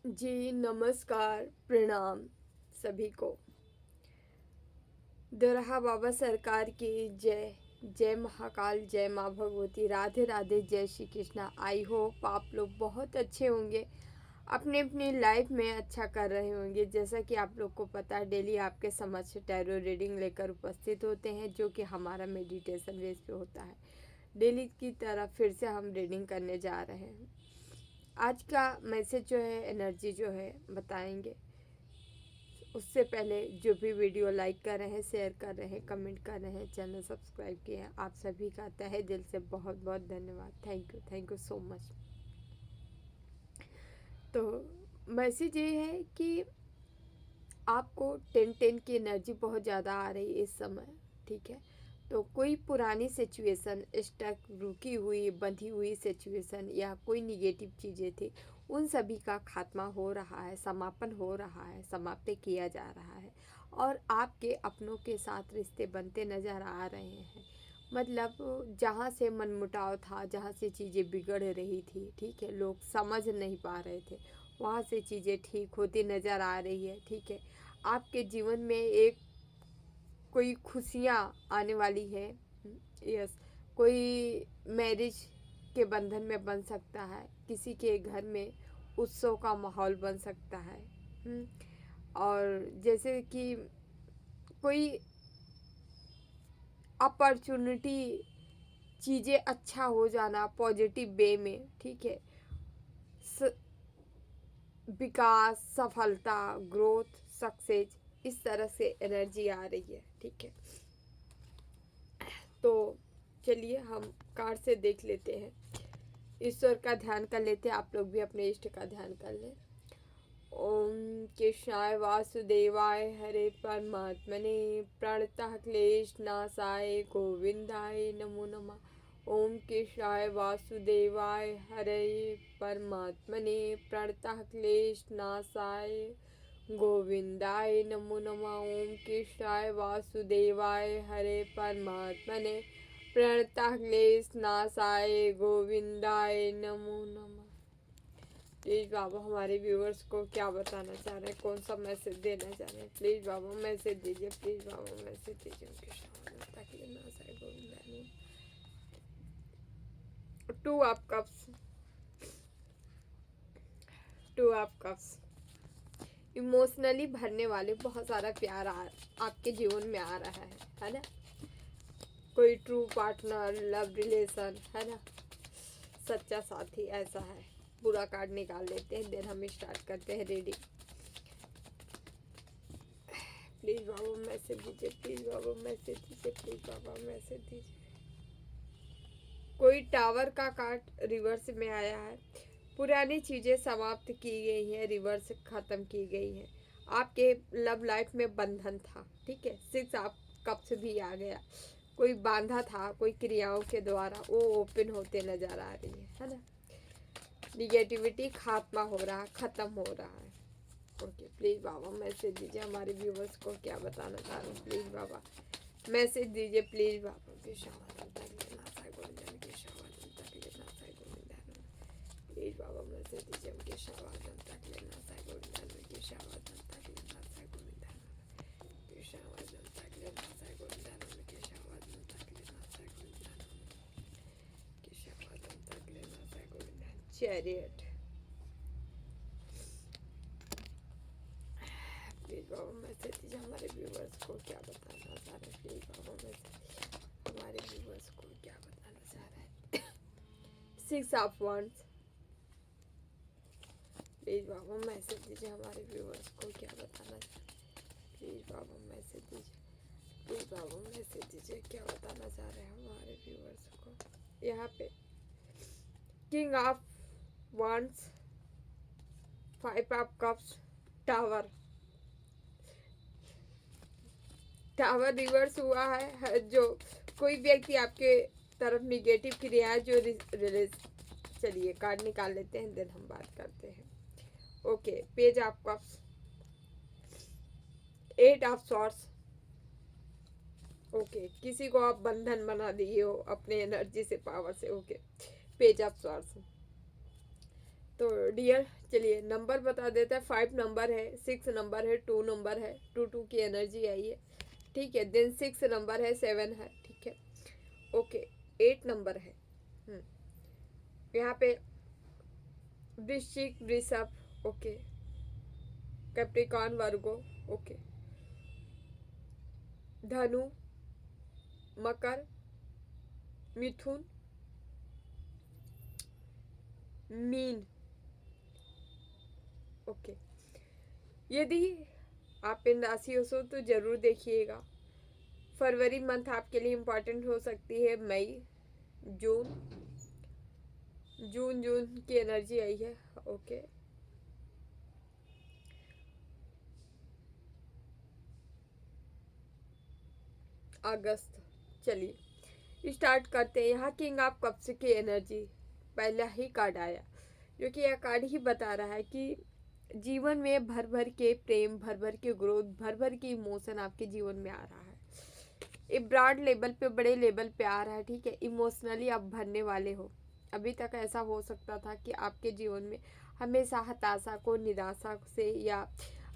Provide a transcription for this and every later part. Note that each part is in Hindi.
जी नमस्कार, प्रणाम सभी को। दोरहा बाबा सरकार की जय। जय महाकाल, जय माँ भगवती, राधे राधे, जय श्री कृष्णा। आई होप आप लोग बहुत अच्छे होंगे, अपने अपनी लाइफ में अच्छा कर रहे होंगे। जैसा कि आप लोग को पता है, डेली आपके समक्ष टैरो रीडिंग लेकर उपस्थित होते हैं, जो कि हमारा मेडिटेशन बेस पे होता है। डेली की तरह फिर से हम रीडिंग करने जा रहे हैं। आज का मैसेज जो है, एनर्जी जो है बताएंगे। उससे पहले जो भी वीडियो लाइक कर रहे हैं, शेयर कर रहे हैं, कमेंट कर रहे हैं, चैनल सब्सक्राइब किए हैं, आप सभी का तहे दिल से बहुत बहुत धन्यवाद। Thank you so much. तो मैसेज ये है कि आपको 10-10 की एनर्जी बहुत ज़्यादा आ रही है इस समय, ठीक है। तो कोई पुरानी सिचुएशन, स्टक, रुकी हुई, बंधी हुई सिचुएशन या कोई निगेटिव चीज़ें थी, उन सभी का खात्मा हो रहा है, समापन हो रहा है, समाप्त किया जा रहा है। और आपके अपनों के साथ रिश्ते बनते नज़र आ रहे हैं। मतलब जहाँ से मनमुटाव था, जहाँ से चीज़ें बिगड़ रही थी, ठीक है, लोग समझ नहीं पा रहे थे, वहाँ से चीज़ें ठीक होती नज़र आ रही है, ठीक है। आपके जीवन में एक कोई खुशियाँ आने वाली है। यस, कोई मैरिज के बंधन में बन सकता है, किसी के घर में उत्सव का माहौल बन सकता है। और जैसे कि कोई अपॉर्चुनिटी, चीज़ें अच्छा हो जाना पॉजिटिव वे में, ठीक है। विकास, सफलता, ग्रोथ, सक्सेस, इस तरह से एनर्जी आ रही है, ठीक है। तो चलिए हम कार्ड से देख लेते हैं, ईश्वर का ध्यान कर लेते हैं। आप लोग भी अपने इष्ट का ध्यान कर लें। ओम कृष्णाय वासुदेवाय हरे परमात्मने प्रणतः क्लेश नाशाय गोविंदाय नमो नमः। ओम कृष्णाय वासुदेवाय हरे परमात्मने प्रणतः क्लेश नाशाय गोविंदाय नमो नमः। ओम कृष्णाय वासुदेवाय हरे परमात्मने प्रणतः क्लेश नाशाय गोविंदाय नमो नमः। प्लीज़ बाबा हमारे व्यूअर्स को क्या बताना चाह रहे हैं, कौन सा मैसेज देना चाह रहे हैं। प्लीज़ बाबा मैसेज दीजिए, प्लीज़ बाबा मैसेज दीजिए उनके सामने, ताकि ना सारे Govinda. Two of cups, two of cups. Emotionally भरने वाले बहुत सारा प्यार आपके जीवन में आ रहा है ना। कोई ट्रू पार्टनर, लव रिलेशन, है ना, सच्चा साथी ऐसा है। पूरा कार्ड निकाल लेते हैं, देन हम स्टार्ट करते हैं रीडिंग। प्लीज़ बाबा मैसेज दीजिए, प्लीज़ बाबा मैसेज दीजिए, प्लीज़ बाबा मैसेज दीजिए। कोई टावर का कार्ड रिवर्स में आया है। पुरानी चीज़ें समाप्त की गई हैं, रिवर्स ख़त्म की गई हैं। आपके लव लाइफ में बंधन था, ठीक है। 6 ऑफ कप्स भी आ गया। कोई बांधा था, कोई क्रियाओं के द्वारा, वो ओपन होते नज़र आ रही है ना। निगेटिविटी खात्मा हो रहा, ख़त्म हो रहा है। ओके, प्लीज़ बाबा मैसेज दीजिए, हमारे व्यूवर्स को क्या बताना चाह रहे हैं। प्लीज़ बाबा मैसेज दीजिए, प्लीज़ बाबा के शावादन तक लेना था गोविंदन के शावादन तक लेना था गोविंदन। प्लीज़ बाबा मैसेज दीजिए, उनके शावादन तक लेना था गोविंदन के शावादन तक लेना था गोविंदन के शावादन तक लेना था गोविंदन के शावादन तक लेना था गोविंदन के शावादन तक लेना था Govindan. Chariot. Please Baba message दीजिए, हमारे व्यूवर्स को क्या बताना चाह रहे हैं। प्लीज़ बाबा मैसेज हमारे व्यूवर्स को क्या बताना चाह रहे हैं। 6 of wands। Please Baba message दीजिए, हमारे व्यूवर्स को क्या बताना चाह रहे हैं। प्लीज़ बाबा मैसेज दीजिए, प्लीज़ बाबा मैसेज दीजिए, क्या बताना चाह रहे हैं हमारे व्यूवर्स को। यहाँ पे king of wands, 5 of cups, tower. Tower reverse हुआ है। जो कोई व्यक्ति आपके तरफ निगेटिव क्रिया है, जो रिलीज। चलिए कार्ड निकाल लेते हैं, देन हम बात करते हैं। Okay, page of cups, 8 of swords. Okay, किसी को आप बंधन बना दिए हो अपने एनर्जी से, पावर से। ओके, पेज ऑफ सॉर्ड्स, तो डियर चलिए नंबर बता देता है। 5 नंबर है, 6 नंबर है, 2 नंबर है, 2 की एनर्जी आई है, ठीक है। देन 6 नंबर है, 7 है, ठीक है, ओके। 8 नंबर है, यहाँ पे वृश्चिक, वृषभ, ओके, कैप्रिकॉर्न, वर्गो, ओके, धनु, मकर, मिथुन, मीन, ओके। यदि आप इन राशियों से तो जरूर देखिएगा। फरवरी मंथ आपके लिए इम्पोर्टेंट हो सकती है। मई, जून, जून की एनर्जी आई है, ओके। अगस्त, चलिए स्टार्ट करते हैं। यहाँ किंग ऑफ कप्स की एनर्जी पहला ही कार्ड आया, जो कि यह कार्ड ही बता रहा है कि जीवन में भर भर के प्रेम, भर भर के ग्रोथ, भर भर के इमोशन आपके जीवन में आ रहा है। एक ब्रॉड लेवल पे, बड़े लेवल पे आ रहा है, ठीक है। इमोशनली आप भरने वाले हो। अभी तक ऐसा हो सकता था कि आपके जीवन में हमेशा हताशा को, निराशा से, या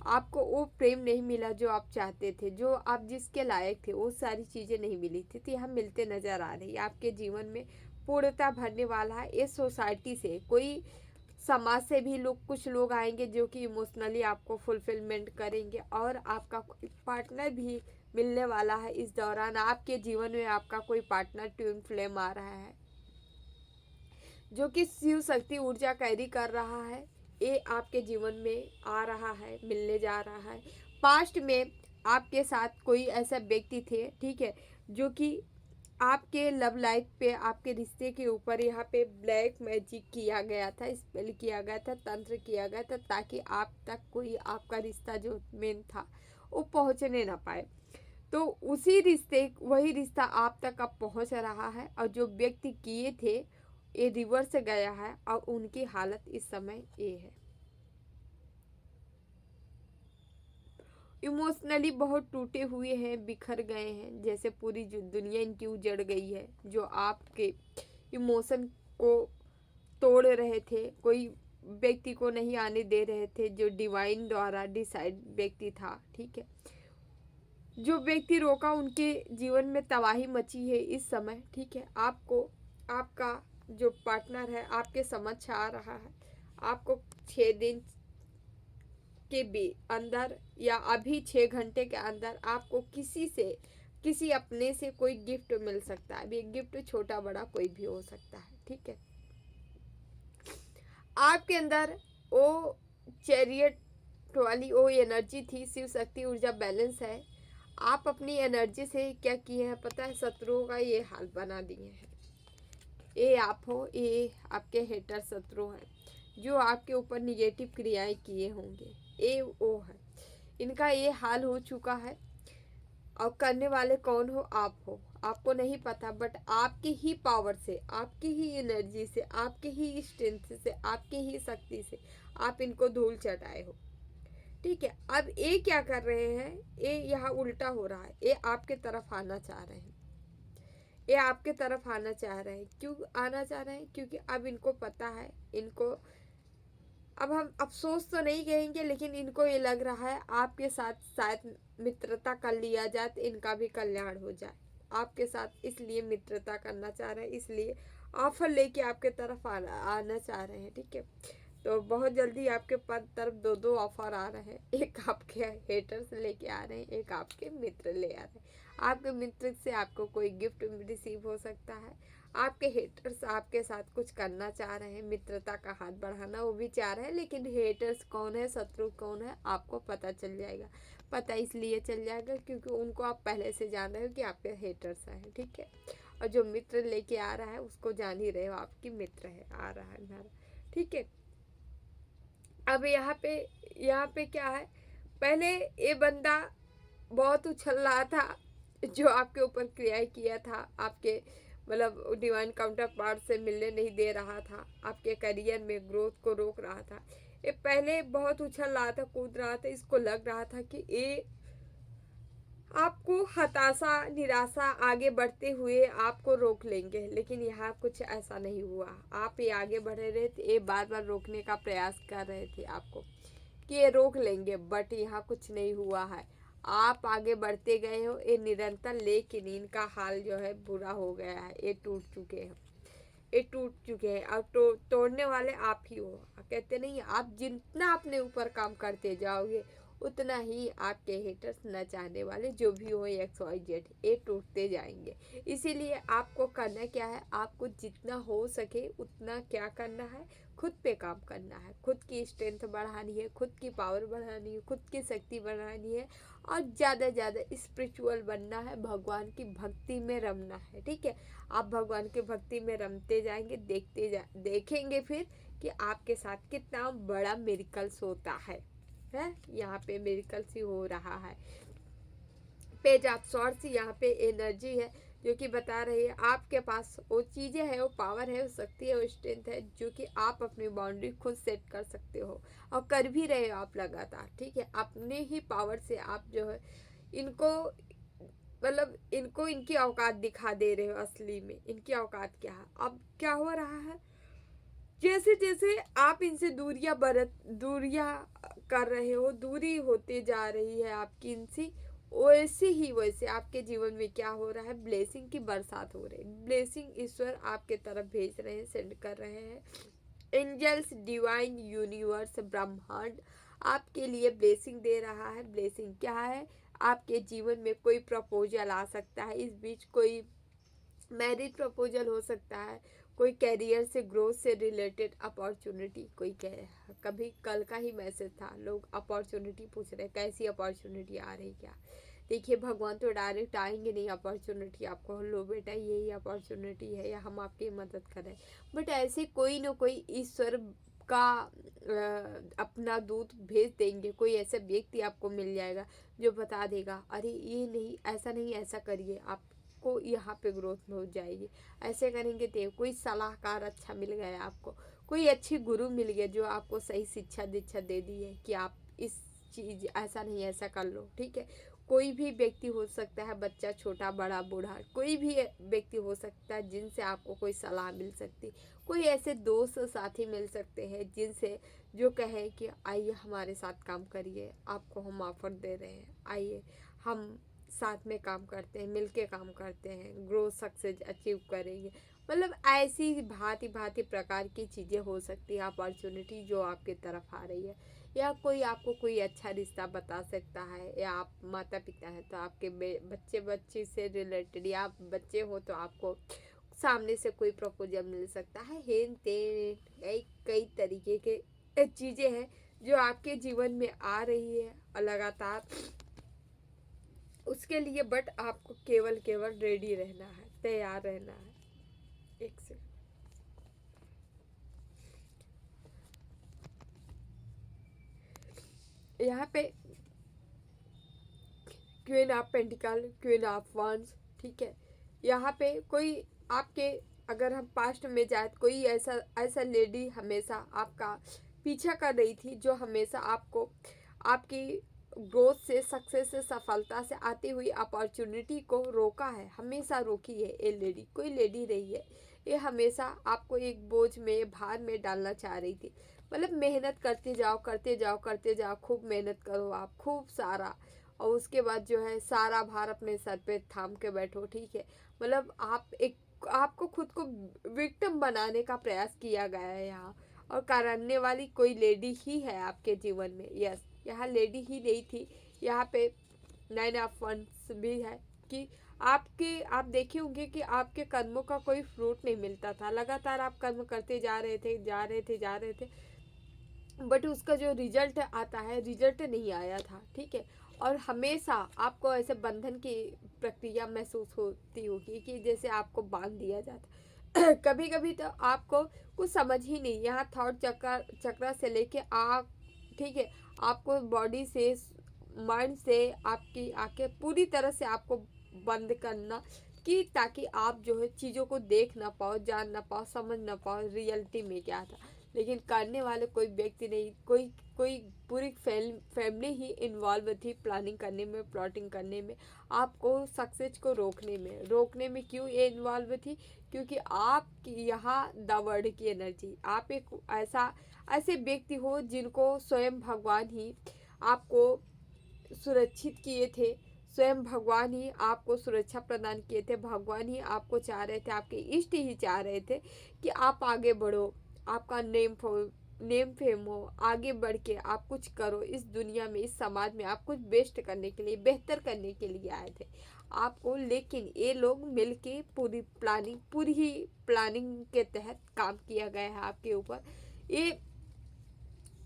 आपको वो प्रेम नहीं मिला जो आप चाहते थे, जो आप जिसके लायक थे, वो सारी चीज़ें नहीं मिली थी। तो यहाँ मिलते नज़र आ रही है। आपके जीवन में पूर्णता भरने वाला है। इस सोसाइटी से, कोई समाज से भी लोग, कुछ लोग आएंगे जो कि इमोशनली आपको फुलफिलमेंट करेंगे, और आपका कोई पार्टनर भी मिलने वाला है इस दौरान। आपके जीवन में आपका कोई पार्टनर, ट्विन फ्लेम आ रहा है, जो कि शिव शक्ति ऊर्जा कैरी कर रहा है। ये आपके जीवन में आ रहा है, मिलने जा रहा है। पास्ट में आपके साथ कोई ऐसा व्यक्ति थे, ठीक है, जो कि आपके लव लाइफ पे, आपके रिश्ते के ऊपर यहाँ पे ब्लैक मैजिक किया गया था, स्पेल किया गया था, तंत्र किया गया था, ताकि आप तक कोई आपका रिश्ता जो मेन था वो पहुँचने ना पाए। तो उसी रिश्ते, वही रिश्ता आप तक अब पहुँच रहा है, और जो व्यक्ति किए थे ये रिवर्स गया है, और उनकी हालत इस समय ये है। इमोशनली बहुत टूटे हुए हैं, बिखर गए हैं, जैसे पूरी जो दुनिया इनकी उजड़ गई है। जो आपके इमोशन को तोड़ रहे थे, कोई व्यक्ति को नहीं आने दे रहे थे, जो डिवाइन द्वारा डिसाइड व्यक्ति था, ठीक है, जो व्यक्ति रोका, उनके जीवन में तबाही मची है इस समय, ठीक है। आपको, आपका जो पार्टनर है आपके समझ आ रहा है। आपको 6 दिन के भी अंदर, या अभी 6 घंटे के अंदर आपको किसी से, किसी अपने से कोई गिफ्ट मिल सकता है। अभी गिफ्ट छोटा बड़ा कोई भी हो सकता है, ठीक है। आपके अंदर वो चैरियट वाली वो एनर्जी थी, शिव शक्ति ऊर्जा बैलेंस है। आप अपनी एनर्जी से क्या किए हैं पता है? शत्रुओं का ये हाल बना दिए हैं। ये आप हो, ये आपके हेटर शत्रु हैं, जो आपके ऊपर निगेटिव क्रियाएं किए होंगे, ये वो है, इनका ये हाल हो चुका है। और करने वाले कौन हो? आप हो। आपको नहीं पता, बट आपकी ही पावर से, आपकी ही एनर्जी से, आपके ही स्ट्रेंथ से, आपकी ही शक्ति से आप इनको धूल चटाए हो, ठीक है। अब ये क्या कर रहे हैं? ये यहाँ उल्टा हो रहा है। ये आपके तरफ आना चाह रहे हैं, ये आपके तरफ आना चाह रहे हैं। क्यों आना चाह रहे हैं? क्योंकि अब इनको पता है, इनको, अब हम अफसोस तो नहीं कहेंगे, लेकिन इनको ये लग रहा है आपके साथ शायद मित्रता कर लिया जाए तो इनका भी कल्याण हो जाए। आपके साथ इसलिए मित्रता करना चाह रहे हैं, इसलिए ऑफर लेके आपके तरफ आना चाह रहे हैं, ठीक है। तो बहुत जल्दी आपके तरफ दो ऑफर आ रहे हैं। एक आपके हेटर्स लेके आ रहे हैं, एक आपके मित्र ले आ रहे हैं। आपके मित्र से आपको कोई गिफ्ट रिसीव हो सकता है। आपके हेटर्स आपके साथ कुछ करना चाह रहे हैं, मित्रता का हाथ बढ़ाना वो भी चाह रहे हैं, लेकिन हेटर्स कौन है, शत्रु कौन है, आपको पता चल जाएगा। पता इसलिए चल जाएगा क्योंकि उनको आप पहले से जान रहे हो कि आपके हेटर्स हैं, ठीक है। और जो मित्र लेके आ रहा है उसको जान ही रहे हो, आपकी मित्र है, आ रहा है नारा, ठीक है। अब यहाँ पे क्या है? पहले ये बंदा बहुत उछल रहा था, जो आपके ऊपर क्रिया किया था, आपके मतलब डिवाइन काउंटर पार्ट से मिलने नहीं दे रहा था, आपके करियर में ग्रोथ को रोक रहा था। ये पहले बहुत उछल रहा था, कूद रहा था, इसको लग रहा था कि ये आपको हताशा, निराशा आगे बढ़ते हुए आपको रोक लेंगे, लेकिन यहाँ कुछ ऐसा नहीं हुआ। आप ये आगे बढ़ रहे थे, ये बार बार रोकने का प्रयास कर रहे थे आपको कि ये रोक लेंगे, बट यहाँ कुछ नहीं हुआ है। आप आगे बढ़ते गए हो, ये निरंतर, लेकिन इनका हाल जो है बुरा हो गया है। ये टूट चुके हैं, ये टूट चुके हैं। अब तो तोड़ने वाले आप ही हो। कहते नहीं, आप जितना अपने ऊपर काम करते जाओगे उतना ही आपके हेटर्स, न चाहने वाले जो भी हो, XYZ, ये टूटते जाएंगे। इसीलिए आपको करना क्या है, आपको जितना हो सके उतना क्या करना है, खुद पे काम करना है, खुद की स्ट्रेंथ बढ़ानी है, खुद की पावर बढ़ानी है, खुद की शक्ति बढ़ानी है, और ज़्यादा ज़्यादा स्पिरिचुअल बनना है, भगवान की भक्ति में रमना है। ठीक है, आप भगवान की भक्ति में रमते जाएंगे, देखेंगे फिर कि आपके साथ कितना बड़ा मिरेकल्स होता है। यहाँ पे मिरेकल्स ही हो रहा है। पेज ऑफ सॉर्ट्स, यहाँ पे एनर्जी है जो कि बता रही है आपके पास वो चीज़ें हैं, वो पावर है, वो शक्ति है, वो स्ट्रेंथ है, जो कि आप अपनी बाउंड्री खुद सेट कर सकते हो और कर भी रहे हो आप लगातार। ठीक है, अपने ही पावर से आप जो है इनको, मतलब इनको इनकी औकात दिखा दे रहे हो। असली में इनकी औकात क्या है। अब क्या हो रहा है, जैसे जैसे आप इनसे दूरियां कर रहे हो, दूरी होते जा रही है आपकी इनसे, वैसे आपके जीवन में क्या हो रहा है, ब्लेसिंग की बरसात हो रही है। ब्लेसिंग ईश्वर आपके तरफ भेज रहे हैं, सेंड कर रहे हैं। एंजल्स, डिवाइन, यूनिवर्स, ब्रह्मांड आपके लिए ब्लेसिंग दे रहा है। ब्लेसिंग क्या है, आपके जीवन में कोई प्रपोजल आ सकता है, इस बीच कोई मैरिज प्रपोजल हो सकता है, कोई कैरियर से, ग्रोथ से रिलेटेड अपॉर्चुनिटी, कोई कह, कभी कल का ही मैसेज था, लोग अपॉर्चुनिटी पूछ रहे, कैसी अपॉर्चुनिटी आ रही क्या। देखिए, भगवान तो डायरेक्ट आएंगे नहीं अपॉर्चुनिटी आपको, लो बेटा यही अपॉर्चुनिटी है, या हम आपकी मदद करें, बट ऐसे कोई ना कोई ईश्वर का अपना दूत भेज देंगे। कोई ऐसा व्यक्ति आपको मिल जाएगा जो बता देगा, अरे ये नहीं, ऐसा नहीं, ऐसा करिए, आपको यहाँ पे ग्रोथ हो जाएगी, ऐसे करेंगे तो। कोई सलाहकार अच्छा मिल गया आपको, कोई अच्छी गुरु मिल गया जो आपको सही शिक्षा दीक्षा दे दी है कि आप इस चीज़, ऐसा नहीं ऐसा कर लो। ठीक है, कोई भी व्यक्ति हो सकता है, बच्चा, छोटा, बड़ा, बूढ़ा, कोई भी व्यक्ति हो सकता है जिनसे आपको कोई सलाह मिल सकती। कोई ऐसे दोस्त साथी मिल सकते हैं जिनसे, जो कहें कि आइए हमारे साथ काम करिए, आपको हम ऑफर दे रहे हैं, आइए हम साथ में काम करते हैं, मिलके काम करते हैं, ग्रोथ सक्सेस अचीव करेंगे। मतलब ऐसी भांति भांति प्रकार की चीज़ें हो सकती है, अपॉर्चुनिटी जो आपकी तरफ आ रही है। या कोई आपको कोई अच्छा रिश्ता बता सकता है, या आप माता पिता हैं तो आपके बच्चे बच्ची से रिलेटेड, या आप बच्चे हो तो आपको सामने से कोई प्रपोजल मिल सकता है। हेन तेन कई कई तरीके के चीज़ें हैं जो आपके जीवन में आ रही है और लगातार उसके लिए, बट आपको केवल केवल रेडी रहना है, तैयार रहना है। एक से यहाँ पे queen of pentacle, queen of wands. ठीक है, यहाँ पे कोई आपके, अगर हम पास्ट में जाए तो कोई ऐसा ऐसा लेडी हमेशा आपका पीछा कर रही थी, जो हमेशा आपको आपकी ग्रोथ से, सक्सेस से, सफलता से आती हुई अपॉर्चुनिटी को रोका है, हमेशा रोकी है। ये लेडी, कोई लेडी रही है, ये हमेशा आपको एक बोझ में, भार में डालना चाह रही थी। मतलब मेहनत करते जाओ, करते जाओ, करते जाओ, खूब मेहनत करो आप, खूब सारा, और उसके बाद जो है सारा भार अपने सर पे थाम के बैठो। ठीक है, मतलब आप एक, आपको खुद को विक्टिम बनाने का प्रयास किया गया है यहाँ, और करने वाली कोई लेडी ही है आपके जीवन में। यस, यहाँ लेडी ही नहीं थी, यहाँ पे 9 ऑफ वंस भी है कि आपके, आप देखे होंगे कि आपके कर्मों का कोई फ्रूट नहीं मिलता था, लगातार आप कर्म करते जा रहे थे, जा रहे थे, जा रहे थे, बट उसका जो रिजल्ट आता है, रिजल्ट नहीं आया था। ठीक है, और हमेशा आपको ऐसे बंधन की प्रक्रिया महसूस होती होगी कि जैसे आपको बांध दिया जाता कभी कभी तो आपको कुछ समझ ही नहीं, यहाँ थॉट चक्र से लेके आँख, ठीक है, आपको बॉडी से, माइंड से, आपकी आंखें पूरी तरह से आपको बंद करना, कि ताकि आप जो है चीज़ों को देख ना पाओ, जान ना पाओ, समझ ना पाओ रियलिटी में क्या था। लेकिन करने वाले कोई व्यक्ति नहीं, कोई कोई पूरी फैमिली ही इन्वॉल्व थी प्लानिंग करने में, प्लॉटिंग करने में, आपको सक्सेस को रोकने में क्यों ये इन्वॉल्व थी? क्योंकि आप यहाँ द वर्ड की एनर्जी, आप एक ऐसे व्यक्ति हो जिनको स्वयं भगवान ही आपको सुरक्षित किए थे, स्वयं भगवान ही आपको सुरक्षा प्रदान किए थे, भगवान ही आपको चाह रहे थे, आपके इष्ट ही चाह रहे थे कि आप आगे बढ़ो, आपका नेम फेम हो, आगे बढ़ के आप कुछ करो इस दुनिया में, इस समाज में आप कुछ बेस्ट करने के लिए, बेहतर करने के लिए आए थे आपको। लेकिन ये लोग मिलके पूरी ही प्लानिंग के तहत काम किया गया है आपके ऊपर। ये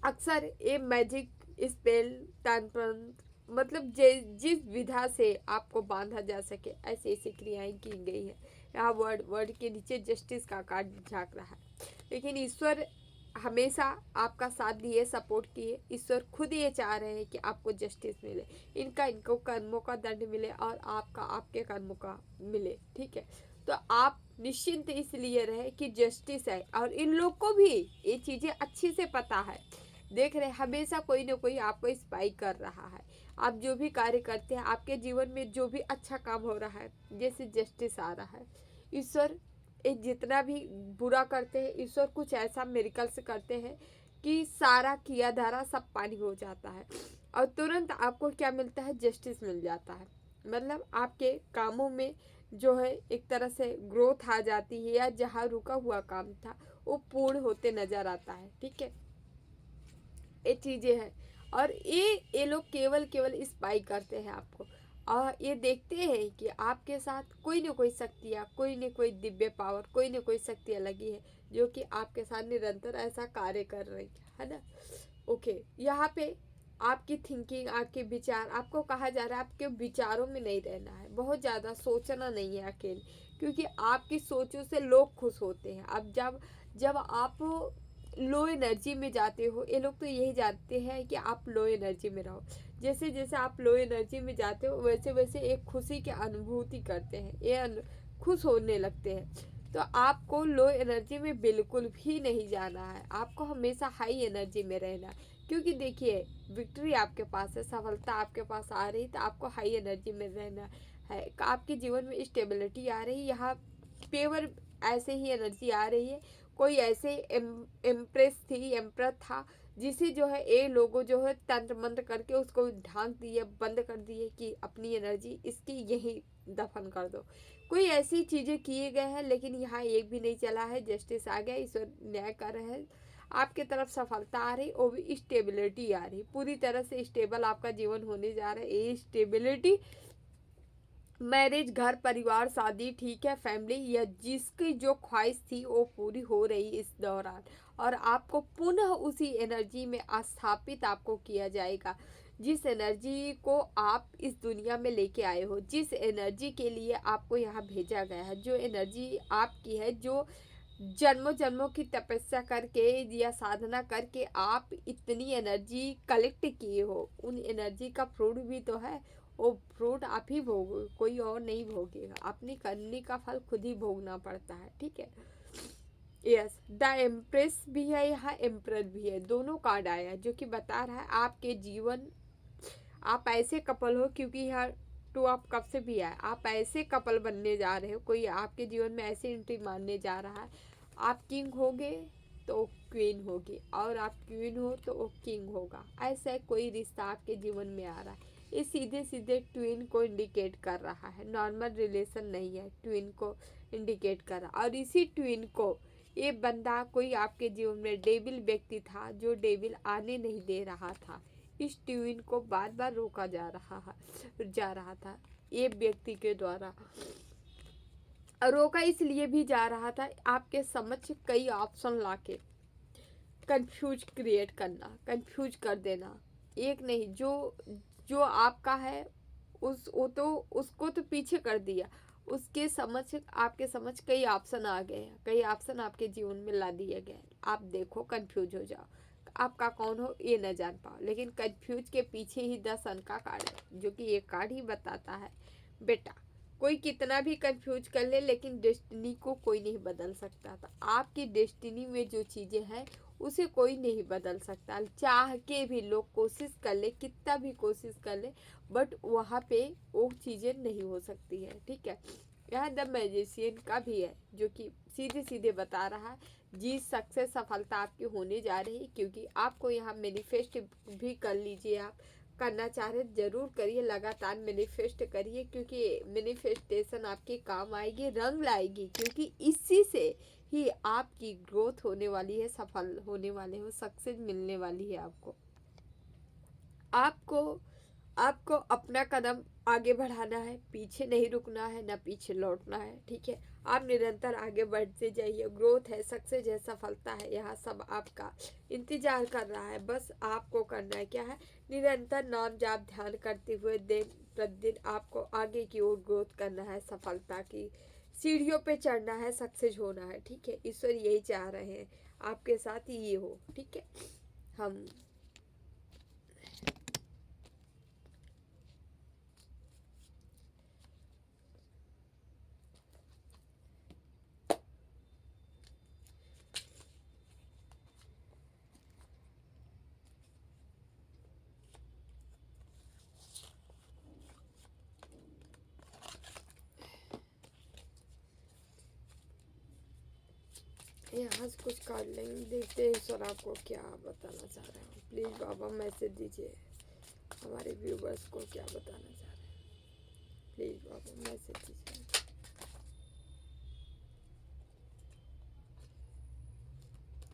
अक्सर ये मैजिक स्पेल तंत्र, मतलब जिस विधा से आपको बांधा जा सके ऐसी ऐसी क्रियाएं की गई है। यहाँ वर्ड के नीचे जस्टिस का कार्ड झांक रहा है, लेकिन ईश्वर हमेशा आपका साथ दिए, सपोर्ट किए। ईश्वर खुद ये चाह रहे हैं कि आपको जस्टिस मिले, इनको कर्मों का दंड मिले और आपका आपके कर्मों का मिले, ठीक है। तो आप निश्चिंत इसलिए रहे कि जस्टिस है, और इन लोग को भी ये चीज़ें अच्छी से पता है, देख रहे हमेशा कोई ना कोई आपको स्पाई कर रहा है। आप जो भी कार्य करते हैं, आपके जीवन में जो भी अच्छा काम हो रहा है, जैसे जस्टिस आ रहा है, ईश्वर एक जितना भी बुरा करते हैं, ईश्वर कुछ ऐसा मेरिकल्स करते हैं कि सारा किया धारा सब पानी हो जाता है और तुरंत आपको क्या मिलता है? जस्टिस मिल जाता है। मतलब आपके कामों में जो है एक तरह से ग्रोथ आ जाती है, या जहाँ रुका हुआ काम था वो पूर्ण होते नजर आता है, ठीक है। ये चीज़ें हैं, और ये लोग केवल केवल स्पाई करते हैं आपको, और ये देखते हैं कि आपके साथ कोई न कोई शक्तियाँ, कोई न कोई दिव्य पावर, कोई न कोई शक्तियाँ लगी है जो कि आपके साथ निरंतर ऐसा कार्य कर रही है ना। ओके, यहाँ पे आपकी थिंकिंग, आपके विचार, आपको कहा जा रहा है आपके विचारों में नहीं रहना है, बहुत ज़्यादा सोचना नहीं है अकेले, क्योंकि आपकी सोचों से लोग खुश होते हैं। अब जब जब आप लो एनर्जी में जाते हो, ये लोग तो यही जानते हैं कि आप लो एनर्जी में रहो। जैसे जैसे आप लो एनर्जी में जाते हो वैसे वैसे एक खुशी की अनुभूति करते हैं, खुश होने लगते हैं। तो आपको लो एनर्जी में बिल्कुल भी नहीं जाना है, आपको हमेशा हाई एनर्जी में रहना है। क्योंकि देखिए विक्ट्री आपके पास है, सफलता आपके पास आ रही, तो आपको हाई एनर्जी में रहना है। आपके जीवन में स्टेबिलिटी आ रही, यहाँ पेवर ऐसे ही एनर्जी आ रही है। कोई ऐसे एम्प्रेस थी, एम्प्रर था, जिसे जो है ये लोगों जो है तंत्र मंत्र करके उसको ढांक दिए, बंद कर दिए कि अपनी एनर्जी इसकी यही दफन कर दो। कोई ऐसी चीज़ें किए गए हैं, लेकिन यहाँ एक भी नहीं चला है, जस्टिस आ गया, ईश्वर न्याय कर रहे हैं, आपके तरफ सफलता आ रही, और भी स्टेबिलिटी आ रही, पूरी तरह से स्टेबल आपका जीवन होने जा रहा है। ये स्टेबिलिटी, मैरिज, घर परिवार, शादी, ठीक है, फैमिली, या जिसकी जो ख्वाहिश थी वो पूरी हो रही इस दौरान, और आपको पुनः उसी एनर्जी में स्थापित आपको किया जाएगा, जिस एनर्जी को आप इस दुनिया में लेके आए हो, जिस एनर्जी के लिए आपको यहाँ भेजा गया है, जो एनर्जी आपकी है, जो जन्मों जन्मों की तपस्या करके या साधना करके आप इतनी एनर्जी कलेक्ट किए हो, उन एनर्जी का फ्रूट भी तो है, वो फ्रूट आप ही भोगो, कोई और नहीं भोगेगा, अपनी करने का फल खुद ही भोगना पड़ता है, ठीक है। यस, द एम्प्रेस भी है यहाँ, एम्प्रर भी है, दोनों कार्ड आया है, जो कि बता रहा है आपके जीवन, आप ऐसे कपल हो, क्योंकि यहाँ टू ऑफ कप से भी आया, आप ऐसे कपल बनने जा रहे हो, कोई आपके जीवन में ऐसी एंट्री मानने जा रहा है। आप किंग होगे तो क्वीन होगी, और आप क्वीन हो तो वो किंग होगा, ऐसा कोई रिश्ता आपके जीवन में आ रहा है। ये सीधे सीधे ट्विन को इंडिकेट कर रहा है, नॉर्मल रिलेशन नहीं है, ट्विन को इंडिकेट कर रहा है। और इसी ट्विन को ये बंदा, कोई आपके जीवन में डेविल व्यक्ति था जो डेविल आने नहीं दे रहा था, इस ट्विन को बार बार रोका जा रहा था ये व्यक्ति के द्वारा। रोका इसलिए भी जा रहा था, आपके समक्ष कई ऑप्शन लाके कंफ्यूज क्रिएट करना, कंफ्यूज कर देना, एक नहीं, जो आपका है उसको तो पीछे कर दिया, उसके समझ, आपके समझ कई ऑप्शन आ गए हैं, कई ऑप्शन आपके जीवन में ला दिए गए, आप देखो कंफ्यूज हो जाओ, आपका कौन हो ये न जान पाओ। लेकिन कंफ्यूज के पीछे ही 10 अंक का कार्ड है, जो कि ये कार्ड ही बताता है बेटा, कोई कितना भी कंफ्यूज कर ले, लेकिन डेस्टिनी को कोई नहीं बदल सकता था। आपकी डेस्टिनी में जो चीज़ें हैं उसे कोई नहीं बदल सकता। चाह के भी लोग कोशिश कर ले, कितना भी कोशिश कर ले, बट वहाँ पे वो चीज़ें नहीं हो सकती है। ठीक है, यहाँ द मैजिशियन का भी है, जो कि सीधे सीधे बता रहा है जी सक्सेस, सफलता आपकी होने जा रही है। क्योंकि आपको यहाँ मैनिफेस्ट भी कर लीजिए, आप करना चाह रहे जरूर करिए, लगातार मैनिफेस्ट करिए, क्योंकि मैनिफेस्टेशन आपके काम आएगी, रंग लाएगी, क्योंकि इसी से ही आपकी ग्रोथ होने वाली है, सफल होने वाले हो, सक्सेस मिलने वाली है आपको। आपको आपको अपना कदम आगे बढ़ाना है, पीछे नहीं रुकना है, ना पीछे लौटना है। ठीक है, आप निरंतर आगे बढ़ते जाइए। ग्रोथ है, सक्सेस है, सफलता है, यहाँ सब आपका इंतजार कर रहा है। बस आपको करना है क्या है, निरंतर नाम जाप ध्यान करते हुए दिन प्रतिदिन आपको आगे की ओर ग्रोथ करना है, सफलता की सीढ़ियों पे चढ़ना है, सक्सेस होना है। ठीक है, ईश्वर यही चाह रहे हैं आपके साथ ये हो। ठीक है, हम यहाँ से कुछ काट लेंगे, देखते हैं ईश्वर आपको क्या बताना चाह रहे हैं। प्लीज़ बाबा मैसेज दीजिए, हमारे व्यूवर्स को क्या बताना चाह रहे हैं। प्लीज़ बाबा मैसेज दीजिए।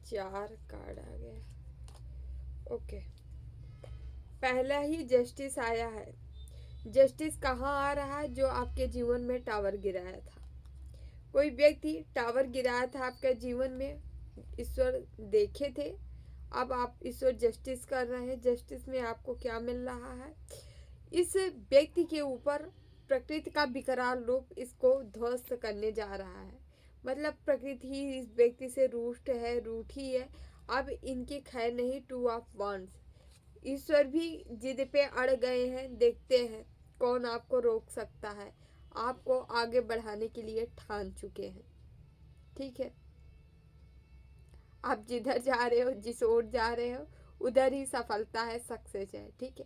4 कार्ड आ गया। ओके, पहला ही जस्टिस आया है। जस्टिस कहाँ आ रहा है, जो आपके जीवन में टावर गिराया था। कोई व्यक्ति टावर गिराया था आपके जीवन में, ईश्वर देखे थे, अब आप ईश्वर जस्टिस कर रहे हैं। जस्टिस में आपको क्या मिल रहा है, इस व्यक्ति के ऊपर प्रकृति का विकराल रूप इसको ध्वस्त करने जा रहा है। मतलब प्रकृति ही इस व्यक्ति से रूष्ट है, रूठी है, अब इनकी खैर नहीं। 2 ऑफ वांड्स, ईश्वर भी जिद पे अड़ गए हैं, देखते हैं कौन आपको रोक सकता है। आपको आगे बढ़ाने के लिए ठान चुके हैं। ठीक है, आप जिधर जा रहे हो, जिस ओर जा रहे हो, उधर ही सफलता है, सक्सेस है। ठीक है,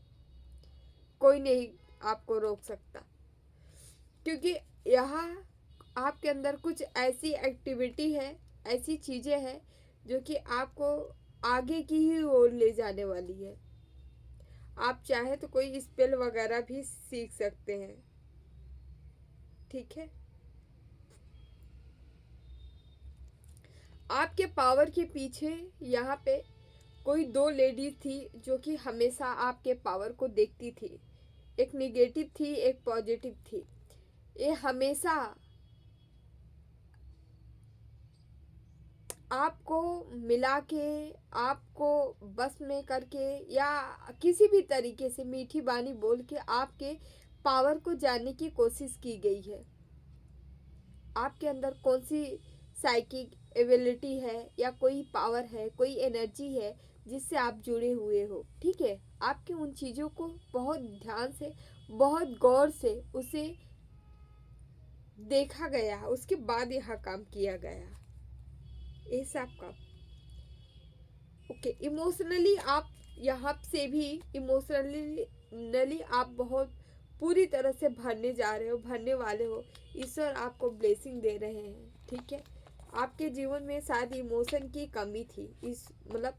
कोई नहीं आपको रोक सकता, क्योंकि यहाँ आपके अंदर कुछ ऐसी एक्टिविटी है, ऐसी चीज़ें हैं जो कि आपको आगे की ही ओर ले जाने वाली है। आप चाहे तो कोई स्पेल वगैरह भी सीख सकते हैं। ठीक है, आपके पावर के पीछे यहाँ पे कोई 2 लेडीज थी, जो कि हमेशा आपके पावर को देखती थी। एक निगेटिव थी, एक पॉजिटिव थी। ये हमेशा आपको मिला के, आपको बस में करके, या किसी भी तरीके से मीठी बानी बोल के आपके पावर को जानने की कोशिश की गई है। आपके अंदर कौन सी साइकिक एबिलिटी है, या कोई पावर है, कोई एनर्जी है जिससे आप जुड़े हुए हो। ठीक है, आपके उन चीज़ों को बहुत ध्यान से, बहुत गौर से उसे देखा गया, उसके बाद यहाँ काम किया गया। ये सब का ओके। इमोशनली आप यहाँ से भी इमोशनली आप बहुत पूरी तरह से भरने जा रहे हो, भरने वाले हो। ईश्वर आपको ब्लेसिंग दे रहे हैं। ठीक है, आपके जीवन में शायद इमोशन की कमी थी, इस मतलब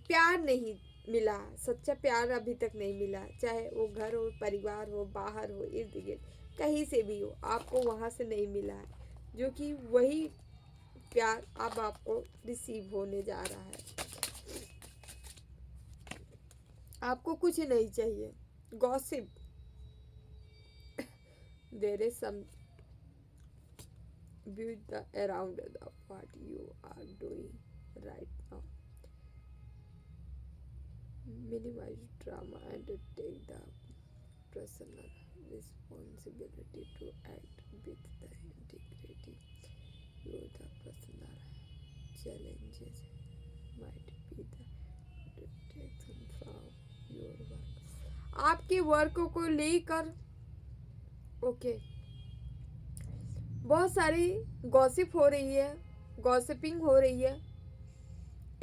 प्यार नहीं मिला, सच्चा प्यार अभी तक नहीं मिला, चाहे वो घर हो, परिवार हो, बाहर हो, इर्द गिर्द कहीं से भी हो, आपको वहाँ से नहीं मिला है, जो कि वही प्यार अब आपको रिसीव होने जा रहा है। आपको कुछ नहीं चाहिए gossip, there is some build the around the what you are doing right now, minimize drama and take the personal responsibility to act with the integrity. You the personal challenges might be the distraction from your work, आपके वर्क को लेकर ओके बहुत सारी गॉसिप हो रही है, गॉसिपिंग हो रही है।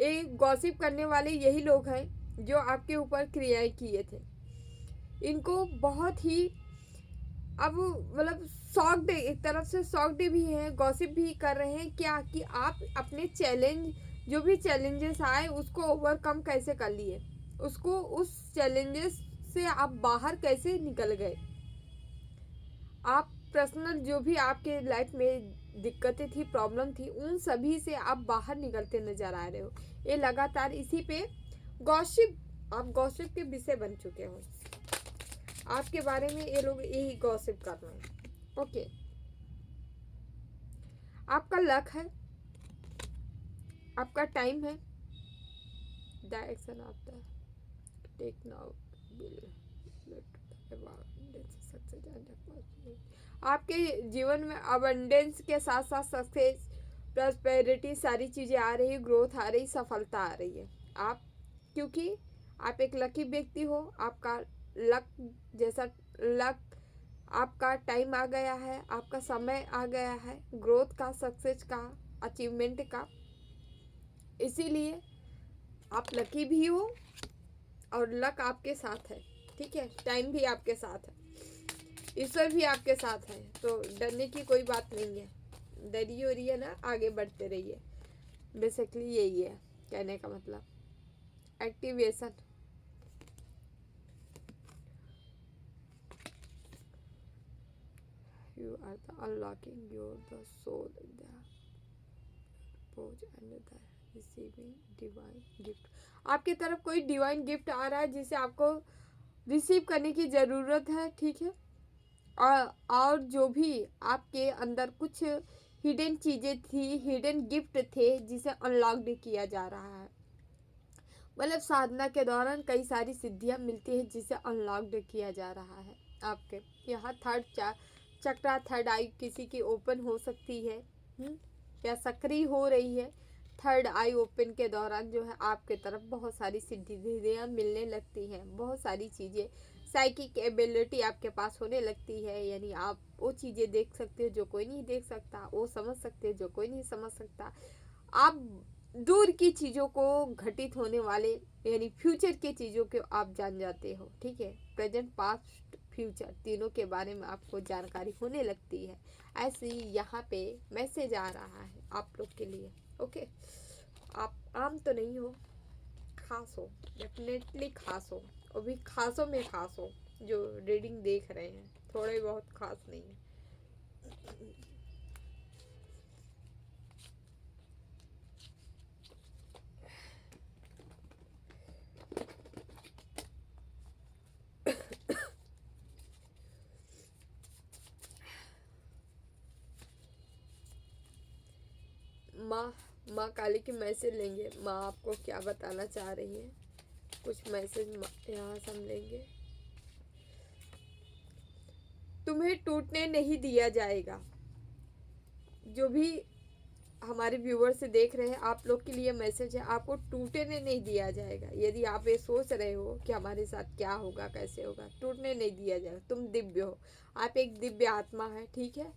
एक गॉसिप करने वाले यही लोग हैं जो आपके ऊपर क्रियाएं किए थे। इनको बहुत ही अब मतलब शॉक्ड, एक तरफ से शॉक्ड भी है, गॉसिप भी कर रहे हैं क्या कि आप अपने चैलेंज, जो भी चैलेंजेस आए उसको ओवरकम कैसे कर लिए, उसको उस चैलेंजेस से आप बाहर कैसे निकल गए। आप पर्सनल जो भी आपके लाइफ में दिक्कतें थी, प्रॉब्लम थी, उन सभी से आप बाहर निकलते नजर आ रहे हो। ये लगातार इसी पे गॉसिप, आप गॉसिप के विषय बन चुके हो। आपके बारे में ये लोग यही गॉसिप कर रहे हैं। ओके, आपका लक है, आपका टाइम है। Direction of the take now will आपके जीवन में अबंडेंस के साथ साथ सक्सेस, प्रॉस्पेरिटी, सारी चीज़ें आ रही, ग्रोथ आ रही, सफलता आ रही है। आप, क्योंकि आप एक लकी व्यक्ति हो, आपका लक जैसा लक, आपका टाइम आ गया है, आपका समय आ गया है ग्रोथ का, सक्सेस का, अचीवमेंट का। इसीलिए आप लकी भी हो और लक आपके साथ है, ठीक है, टाइम भी आपके साथ है, ईश्वर भी आपके साथ है। तो डरने की कोई बात नहीं है, डरी हो रही है ना, आगे बढ़ते रहिए। बेसिकली यही है कहने का मतलब। Activation, you are the unlocking your the soul the pose and the receiving divine gift. आपकी तरफ कोई डिवाइन गिफ्ट आ रहा है जिसे आपको रिसीव करने की ज़रूरत है, ठीक है। और जो भी आपके अंदर कुछ हिडन चीज़ें थी, हिडन गिफ्ट थे, जिसे अनलॉक्ड किया जा रहा है। मतलब साधना के दौरान कई सारी सिद्धियां मिलती हैं जिसे अनलॉक्ड किया जा रहा है। आपके यहाँ चक्रा, थर्ड आई किसी की ओपन हो सकती है, या सक्रिय हो रही है। थर्ड आई ओपन के दौरान जो है आपके तरफ बहुत सारी सिद्धियां मिलने लगती हैं, बहुत सारी चीज़ें, साइकिक एबिलिटी आपके पास होने लगती है। यानी आप वो चीज़ें देख सकते हो जो कोई नहीं देख सकता, वो समझ सकते हो जो कोई नहीं समझ सकता। आप दूर की चीज़ों को, घटित होने वाले यानी फ्यूचर के चीज़ों को आप जान जाते हो, ठीक है। प्रेजेंट, पास्ट, फ्यूचर तीनों के बारे में आपको जानकारी होने लगती है। ऐसे ही यहाँ पे मैसेज आ रहा है आप लोग के लिए। ओके, आप आम तो नहीं हो, खास हो, डेफिनेटली खास हो, और भी खासों में खास हो। जो रीडिंग देख रहे हैं थोड़े बहुत खास नहीं है। माँ काली की मैसेज लेंगे। माँ आपको क्या बताना चाह रही है, कुछ मैसेज यहाँ से हम लेंगे। तुम्हें टूटने नहीं दिया जाएगा। जो भी हमारे व्यूवर से देख रहे हैं, आप लोग के लिए मैसेज है, आपको टूटने नहीं दिया जाएगा। यदि आप ये सोच रहे हो कि हमारे साथ क्या होगा, कैसे होगा, टूटने नहीं दिया जाएगा। तुम दिव्य हो, आप एक दिव्य आत्मा है, ठीक है।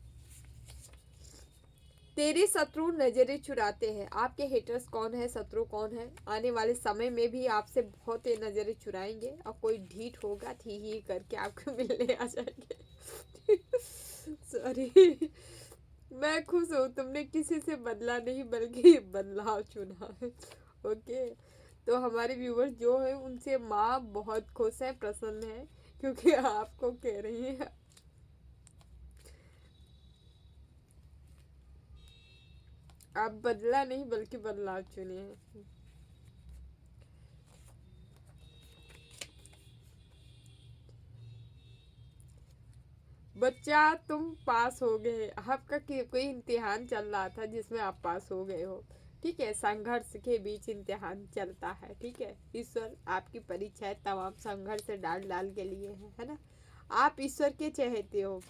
तेरे शत्रु नजरें चुराते हैं। आपके हेटर्स कौन है, शत्रु कौन है, आने वाले समय में भी आपसे बहुत ही नजरें चुराएंगे, और कोई ढीठ होगा थी ही करके आपको मिलने आ जाएंगे। सॉरी, मैं खुश हूँ, तुमने किसी से बदला नहीं बल्कि बदलाव चुना है। ओके, तो हमारे व्यूवर्स जो है उनसे माँ बहुत खुश है, प्रसन्न है, क्योंकि आपको कह रही है आप बदला नहीं बल्कि बदलाव चुने हैं। बच्चा, तुम पास हो गए। आपका कोई इम्तिहान चल रहा था जिसमें आप पास हो गए हो, ठीक है। संघर्ष के बीच इम्तिहान चलता है, ठीक है। ईश्वर आपकी परीक्षाएं तमाम संघर्ष डाल डाल के लिए है ना। आप ईश्वर के चाहते हो,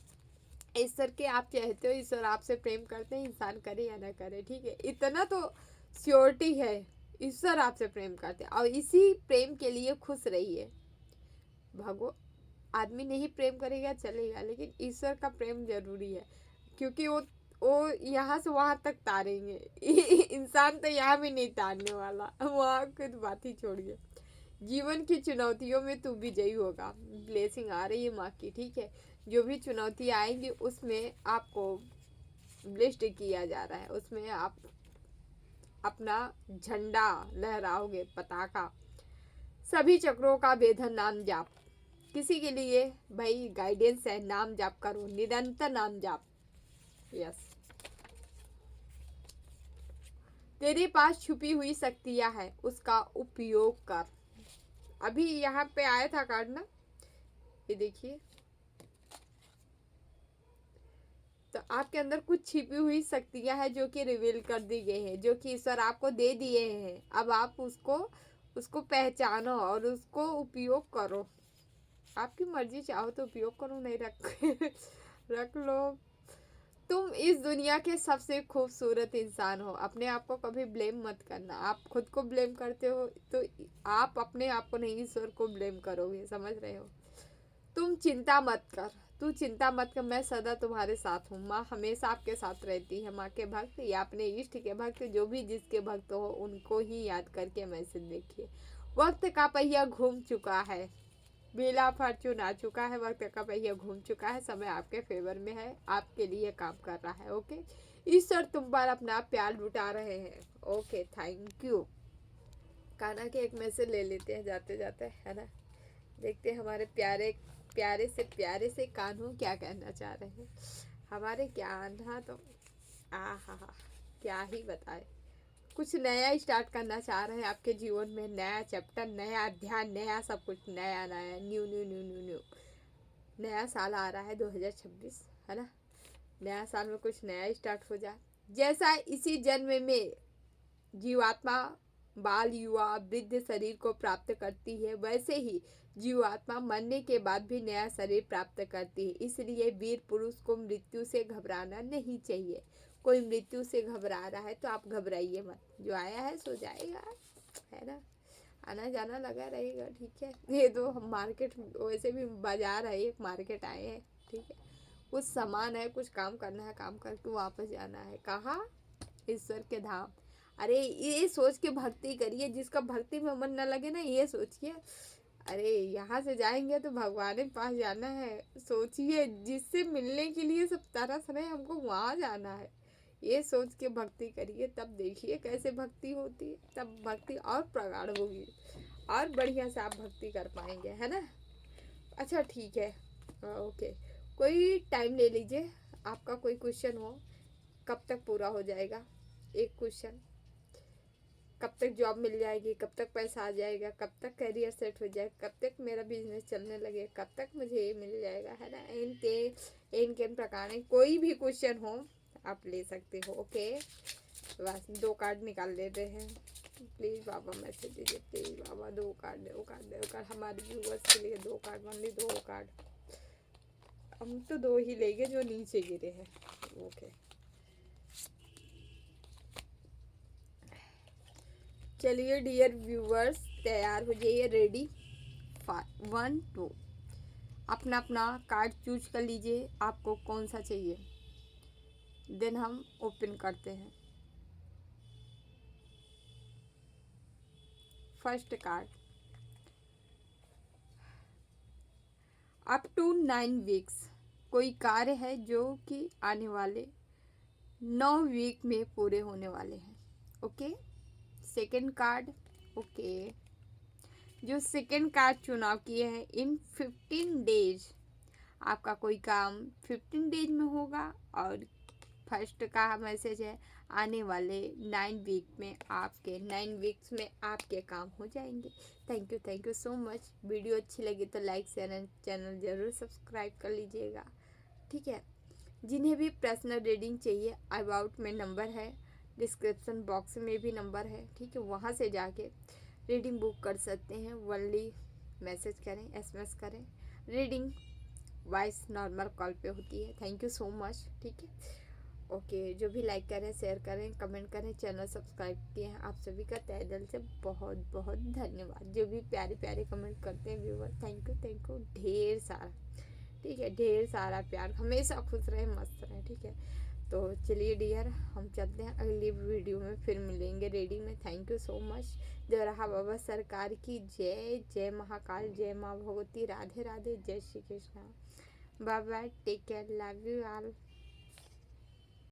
ईश्वर के आप चाहते हो, ईश्वर आपसे प्रेम करते हैं, इंसान करे या ना करे, ठीक है। इतना तो श्योरिटी है, ईश्वर आपसे प्रेम करते हैं, और इसी प्रेम के लिए खुश रहिए। भगवान, आदमी नहीं प्रेम करेगा चलेगा, लेकिन ईश्वर का प्रेम जरूरी है, क्योंकि वो वो यहाँ से वहां तक तारेंगे। इंसान तो यहाँ भी नहीं तारने वाला, वहां की तो बात ही छोड़िए। जीवन की चुनौतियों में तू विजयी होगा। ब्लेसिंग आ रही है माँ की, ठीक है। जो भी चुनौती आएंगी उसमें आपको ब्लेस्ड किया जा रहा है, उसमें आप अपना झंडा लहराओगे, पताका। सभी चक्रों का वेधन नाम जाप। किसी के लिए भाई गाइडेंस है, नाम जाप करो, निरंतर नाम जाप। यस। तेरे पास छुपी हुई शक्तियां हैं, उसका उपयोग कर। अभी यहाँ पे आया था कार्ड ना, ये देखिए। तो आपके अंदर कुछ छिपी हुई शक्तियां हैं जो कि रिवील कर दी गई हैं, जो कि ईश्वर आपको दे दिए हैं। अब आप उसको उसको पहचानो और उसको उपयोग करो। आपकी मर्जी, चाहो तो उपयोग करो, नहीं रख लो। तुम इस दुनिया के सबसे खूबसूरत इंसान हो। अपने आप को कभी ब्लेम मत करना। आप खुद को ब्लेम करते हो तो आप अपने आप को नहीं, ईश्वर को ब्लेम करोगे, समझ रहे हो। तुम चिंता मत कर, तू चिंता मत कर, मैं सदा तुम्हारे साथ हूँ। माँ हमेशा आपके साथ रहती है। माँ के भक्त या अपने इष्ट के भक्त, जो भी जिसके भक्त हो, उनको ही याद करके मैसेज देखिए। वक्त का पहिया घूम चुका है, बेला फॉर्चून आ चुका है, वक्त का पहिया घूम चुका है, समय आपके फेवर में है, आपके लिए काम कर रहा है। ओके, ईश्वर तुम पर अपना प्यार लुटा रहे हैं। Okay, thank you. कान्हा के एक मैसेज ले लेते हैं जाते जाते, है ना। देखते हैं हमारे प्यारे प्यारे से कान्हा क्या कहना चाह रहे हैं। हमारे कान्हा तो हा, क्या ही बताए। कुछ नया स्टार्ट करना चाह रहे हैं आपके जीवन में, नया चैप्टर, नया अध्याय, नया सब कुछ, नया नया, new new new new new. नया साल आ रहा है 2026, है ना। नया साल में कुछ नया स्टार्ट हो जाए। जैसा इसी जन्म में जीवात्मा बाल युवा वृद्ध शरीर को प्राप्त करती है, वैसे ही जीवात्मा मरने के बाद भी नया शरीर प्राप्त करती है। इसलिए वीर पुरुष को मृत्यु से घबराना नहीं चाहिए। कोई मृत्यु से घबरा रहा है तो आप घबराइए मत, जो आया है सो जाएगा, है ना। आना जाना लगा रहेगा, ठीक है। ये तो हम मार्केट, वैसे भी बाजार है, एक मार्केट आए हैं, ठीक है। कुछ सामान है, कुछ काम करना है, काम करके वापस जाना है। कहाँ? ईश्वर के धाम। अरे ये सोच के भक्ति करिए, जिसका भक्ति में मन न लगे ना, ये सोचिए अरे यहाँ से जाएंगे तो भगवान के पास जाना है। सोचिए जिससे मिलने के लिए सब तरस रहे, हमको वहाँ जाना है। ये सोच के भक्ति करिए, तब देखिए कैसे भक्ति होती है, तब भक्ति और प्रगाढ़ होगी और बढ़िया से आप भक्ति कर पाएंगे, है ना। अच्छा ठीक है, ओके। कोई टाइम ले लीजिए, आपका कोई क्वेश्चन हो। कब तक पूरा हो जाएगा एक क्वेश्चन? कब तक जॉब मिल जाएगी, कब तक पैसा आ जाएगा, कब तक करियर सेट हो जाएगा, कब तक मेरा बिजनेस चलने लगे, कब तक मुझे ये मिल जाएगा, है ना। इन के प्रकार कोई भी क्वेश्चन हो आप ले सकते हो। ओके, बस 2 कार्ड निकाल लेते हैं। प्लीज़ बाबा मैसेज दीजिए, please Baba. 2 card, 2 card, 2 card हमारे व्यूवर्स के लिए। 2 कार्ड, ओनली 2 कार्ड। हम तो 2 ही लेंगे जो नीचे गिरे हैं। ओके, चलिए डियर व्यूवर्स, तैयार हो जाइए, रेडी। 1 2 अपना अपना कार्ड चूज कर लीजिए, आपको कौन सा चाहिए। देन हम ओपन करते हैं। First card, up to 9 weeks. कोई कार्य है जो कि आने वाले 9 वीक में पूरे होने वाले हैं। Okay, second card. ओके, जो सेकंड कार्ड चुनाव किए हैं, इन 15 डेज आपका कोई काम 15 डेज में होगा। और फर्स्ट का मैसेज है, आने वाले 9 वीक में आपके 9 वीक्स में आपके काम हो जाएंगे। Thank you so much. Video अच्छी लगी तो लाइक शेयर एंड चैनल ज़रूर सब्सक्राइब कर लीजिएगा, ठीक है। जिन्हें भी पर्सनल रीडिंग चाहिए, अबाउट में नंबर है, डिस्क्रिप्शन बॉक्स में भी नंबर है, ठीक है। वहाँ से जाके रीडिंग बुक कर सकते हैं। वनली मैसेज करें, एसएमएस करें। रीडिंग वॉइस नॉर्मल कॉल पे होती है। थैंक यू सो मच, ठीक है। ओके, जो भी लाइक करें, शेयर करें, कमेंट करें, चैनल सब्सक्राइब किए हैं, आप सभी का तहे दिल से बहुत बहुत धन्यवाद। जो भी प्यारे प्यारे कमेंट करते हैं व्यूवर, थैंक यू ढेर सारा, ठीक है। ढेर सारा प्यार, हमेशा खुश रहे, मस्त रहे, ठीक है। तो चलिए डियर, हम चलते हैं, अगली वीडियो में फिर मिलेंगे रीडिंग में। Thank you so much. जय रहा बाबा सरकार की जय। जय महाकाल, जय माँ भगवती, राधे राधे, जय Shri Krishna. Bye bye, take care, love you all.